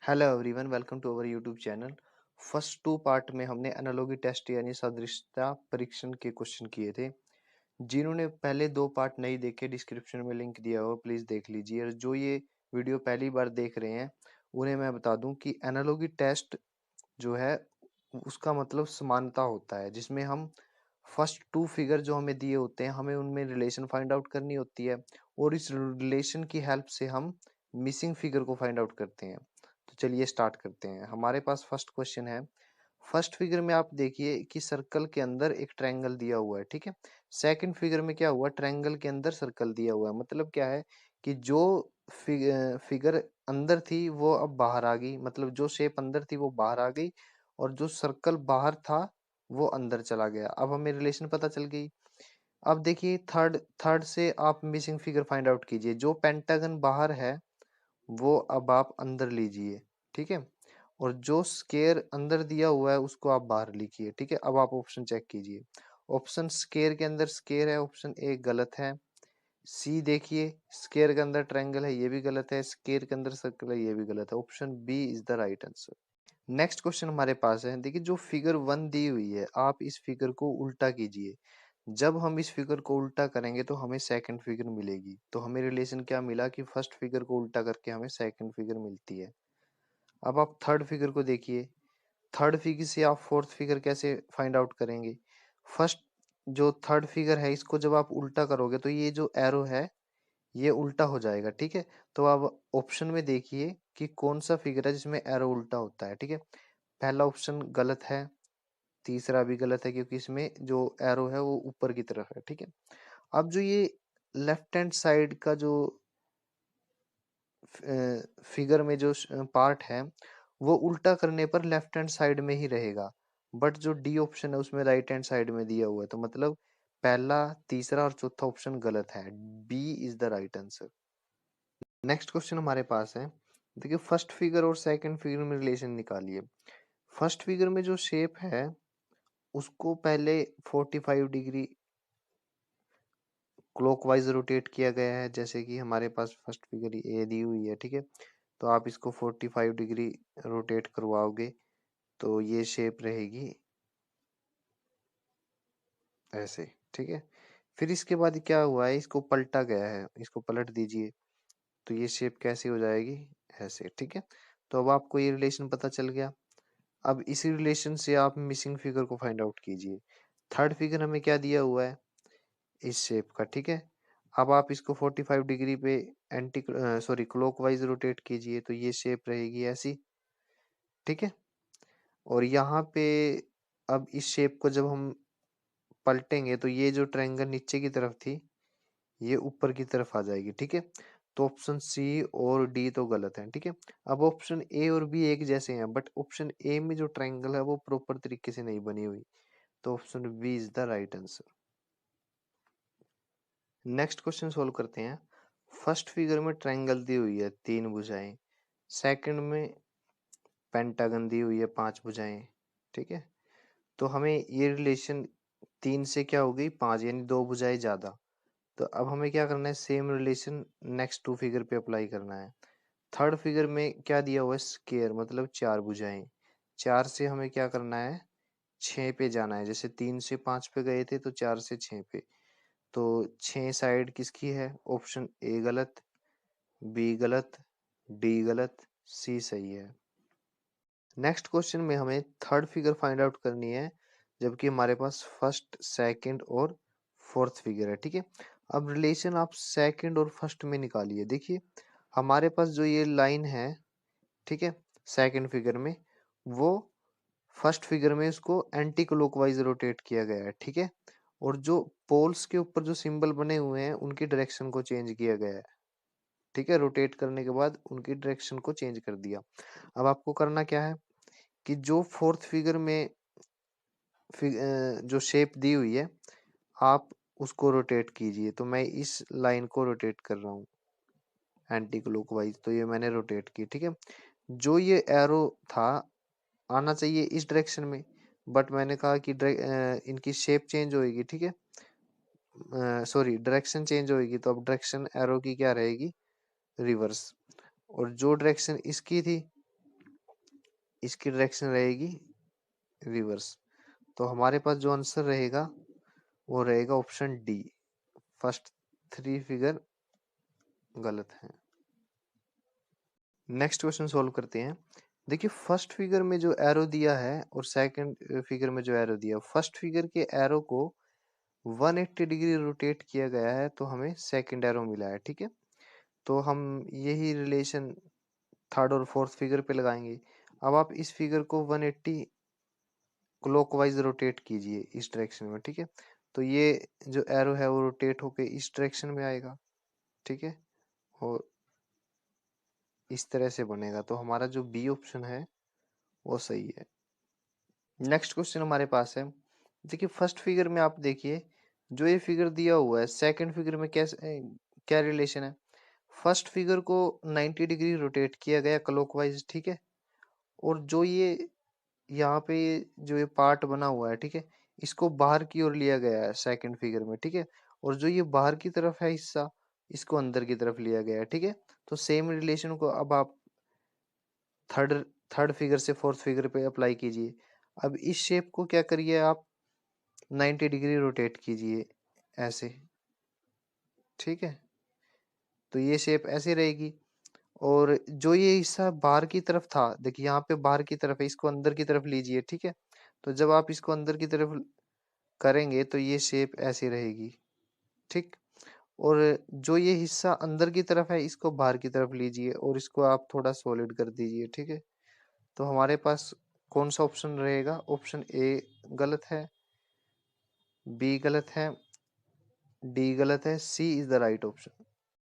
Hello everyone, welcome to our YouTube channel. First two part में हमने analogy test यानी सदृशता परीक्षण के क्वेश्चन किए थे। जिन्होंने पहले दो पार्ट नहीं देखे, डिस्क्रिप्शन में लिंक दिया हुआ, प्लीज देख लीजिए। और जो ये वीडियो पहली बार देख रहे हैं उन्हें मैं बता दूं कि एनालॉगी टेस्ट जो है उसका मतलब समानता होता है, जिसमें हम फर्स्ट टू फिगर जो हमें दिए होते हैं हमें उनमें रिलेशन फाइंड आउट करनी होती है, और इस रिलेशन की हेल्प से हम मिसिंग फिगर को फाइंड आउट करते हैं। तो चलिए स्टार्ट करते हैं। हमारे पास फर्स्ट क्वेश्चन है। फर्स्ट फिगर में आप देखिए कि सर्कल के अंदर एक ट्रायंगल दिया हुआ है, ठीक है। सेकंड फिगर में क्या हुआ, ट्रायंगल के अंदर सर्कल दिया हुआ है। मतलब क्या है कि जो फिगर अंदर थी वो अब बाहर आ गई, मतलब जो शेप अंदर थी वो बाहर आ गई, और जो सर्कल बाहर था वो अंदर चला गया। अब हमें रिलेशन पता चल गई। अब देखिए थर्ड थर्ड से आप मिसिंग फिगर फाइंड आउट कीजिए। जो पेंटागन बाहर है वो अब आप अंदर लीजिए, ठीक है। और जो स्केयर अंदर दिया हुआ है उसको आप बाहर लिखिए, ठीक है। अब आप ऑप्शन चेक कीजिए। ऑप्शन स्केयर के अंदर स्केयर है, ऑप्शन ए गलत है। सी देखिए, स्केयर के अंदर ट्रायंगल है, ये भी गलत है। स्केयर के अंदर सर्कल है, ये भी गलत है। Option B is the right answer. Next question हमारे पास है। देखिए जो फिगर वन दी हुई है, आप इस फिगर को उल्टा कीजिए। जब हम इस फिगर को उल्टा करेंगे तो हमें सेकंड फिगर मिलेगी। तो हमें रिलेशन क्या मिला कि फर्स्ट फिगर को उल्टा करके हमें सेकंड फिगर मिलती है। अब आप थर्ड फिगर को देखिए। थर्ड फिगर से आप फोर्थ फिगर कैसे फाइंड आउट करेंगे। फर्स्ट जो थर्ड फिगर है इसको जब आप उल्टा करोगे तो ये जो एरो है ये उल्टा हो जाएगा, ठीक है। तो आप ऑप्शन में देखिए कि कौन सा फिगर है जिसमें एरो उल्टा होता है, ठीक है। पहला ऑप्शन गलत है, तीसरा भी गलत है क्योंकि इसमें जो एरो है वो ऊपर की तरफ है, ठीक है। अब जो ये लेफ्ट हैंड साइड का जो फिगर में जो पार्ट है वो उल्टा करने पर लेफ्ट हैंड साइड में ही रहेगा, बट जो डी ऑप्शन है उसमें राइट हैंड साइड में दिया हुआ है। तो मतलब पहला, तीसरा और चौथा ऑप्शन गलत है। B is the right answer. Next question हमारे पास है। देखिए फर्स्ट फिगर और सेकंड फिगर में रिलेशन निकालिए। फर्स्ट फिगर में जो शेप है उसको पहले 45 डिग्री क्लॉकवाइज रोटेट किया गया है, जैसे कि हमारे पास फर्स्ट फिगर ए दी हुई है, ठीक है। तो आप इसको 45 डिग्री रोटेट करवाओगे तो ये शेप रहेगी ऐसे, ठीक है। फिर इसके बाद क्या हुआ है, इसको पलटा गया है, इसको पलट दीजिए तो ये शेप कैसी हो जाएगी, ऐसे, ठीक है। तो अब आपको ये रिलेशन पता चल गया। अब इसी रिलेशन से आप मिसिंग फिगर को फाइंड आउट कीजिए। थर्ड फिगर हमें क्या दिया हुआ है, इस शेप का, ठीक है। अब आप इसको 45 डिग्री पे एंटी सॉरी क्लॉकवाइज रोटेट कीजिए तो ये शेप रहेगी ऐसी, ठीक है। और यहाँ पे अब इस शेप को जब हम पलटेंगे तो ये जो ट्रायंगल नीचे की तरफ थी ये ऊपर की तरफ आ जाएगी, ठीक है। तो ऑप्शन सी और डी तो गलत है, ठीक है। अब ऑप्शन ए और बी एक जैसे हैं, बट ऑप्शन ए में जो ट्रायंगल है वो प्रॉपर तरीके से नहीं बनी हुई। तो option B is the right answer. Next question solve करते हैं। फर्स्ट फिगर में ट्रायंगल दी हुई है, तीन भुजाएं। सेकंड में पेंटागन दी हुई है, पांच भुजाएं, ठीक है। तो हमें ये रिलेशन तीन से क्या हो गई, पांच, यानी दो भुजाएं ज्यादा। तो अब हमें क्या करना है, same relation next two figure पे अप्लाई करना है। थर्ड फिगर में क्या दिया हुआ है, स्केयर, मतलब चार भुजाएं। चार से हमें क्या करना है, छह पे जाना है। जैसे तीन से पांच पे गए थे तो चार से छह पे। तो छह साइड किसकी है, ऑप्शन ए गलत, बी गलत, डी गलत, सी सही है। नेक्स्ट क्वेश्चन में हमें थर्ड फिगर फाइंड आउट करनी है, जबकि हमारे पास फर्स्ट, सेकंड और फोर्थ फिगर है, ठीक है। अब रिलेशन आप सेकंड और फर्स्ट में निकालिए। देखिए हमारे पास जो ये लाइन है, ठीक है, सेकंड फिगर में, वो फर्स्ट फिगर में उसको एंटी क्लॉकवाइज रोटेट किया गया है, ठीक है। और जो पोल्स के ऊपर जो सिंबल बने हुए हैं उनकी डायरेक्शन को चेंज किया गया है, ठीक है। रोटेट करने के बाद उनकी डायरेक्शन को चेंज कर दिया। अब आपको करना क्या है कि जो फोर्थ फिगर में जो शेप दी हुई है आप उसको रोटेट कीजिए। तो मैं इस लाइन को रोटेट कर रहा हूँ एंटी क्लॉकवाइज, तो ये मैंने रोटेट की, ठीक है। जो ये एरो था आना चाहिए इस डायरेक्शन में, बट मैंने कहा कि इनकी शेप चेंज होएगी, ठीक है, सॉरी डायरेक्शन चेंज होएगी। तो अब डायरेक्शन एरो की क्या रहेगी, रिवर्स। और जो डायरेक्शन इसकी थी इसकी डायरेक्शन रहेगी रिवर्स। तो हमारे पास जो आंसर रहेगा वो रहेगा ऑप्शन डी। फर्स्ट 3 फिगर गलत है। नेक्स्ट क्वेश्चन सॉल्व करते हैं। देखिए फर्स्ट फिगर में जो एरो दिया है और सेकंड फिगर में जो एरो दिया, फर्स्ट फिगर के एरो को 180 डिग्री रोटेट किया गया है तो हमें सेकंड एरो मिला है, ठीक है। तो हम यही रिलेशन थर्ड और फोर्थ फिगर पे लगाएंगे। अब आप इस फिगर को 180 क्लॉकवाइज रोटेट कीजिए इस डायरेक्शन में, ठीक है। तो ये जो एरो है वो रोटेट होके इस डायरेक्शन में आएगा, ठीक है, और इस तरह से बनेगा। तो हमारा जो बी ऑप्शन है वो सही है। नेक्स्ट क्वेश्चन हमारे पास है। देखिए फर्स्ट फिगर में आप देखिए जो ये फिगर दिया हुआ है, सेकंड फिगर में कैसे क्या रिलेशन है। फर्स्ट फिगर को 90 डिग्री रोटेट किया गया क्लॉकवाइज, ठीक है। और जो ये यहाँ पे जो ये पार्ट बना हुआ है, ठीक है, इसको बाहर की ओर लिया गया है सेकंड फिगर में, ठीक है। और जो ये बाहर की तरफ है हिस्सा, इसको अंदर की तरफ लिया गया है, ठीक है। तो सेम रिलेशन को अब आप थर्ड थर्ड फिगर से फोर्थ फिगर पे अप्लाई कीजिए। अब इस शेप को क्या करिए आप 90 डिग्री रोटेट कीजिए ऐसे, ठीक है। तो ये शेप ऐसे रहेगी। और जो ये हिस्सा बाहर की तरफ था, देखिए यहाँ पे बाहर की तरफ है, इसको अंदर की तरफ लीजिए, ठीक है। तो जब आप इसको अंदर की तरफ करेंगे तो ये शेप ऐसी रहेगी, ठीक। और जो ये हिस्सा अंदर की तरफ है इसको बाहर की तरफ लीजिए और इसको आप थोड़ा सॉलिड कर दीजिए, ठीक है। तो हमारे पास कौन सा ऑप्शन रहेगा? ऑप्शन ए गलत है, बी गलत है, डी गलत है, सी इज द राइट ऑप्शन।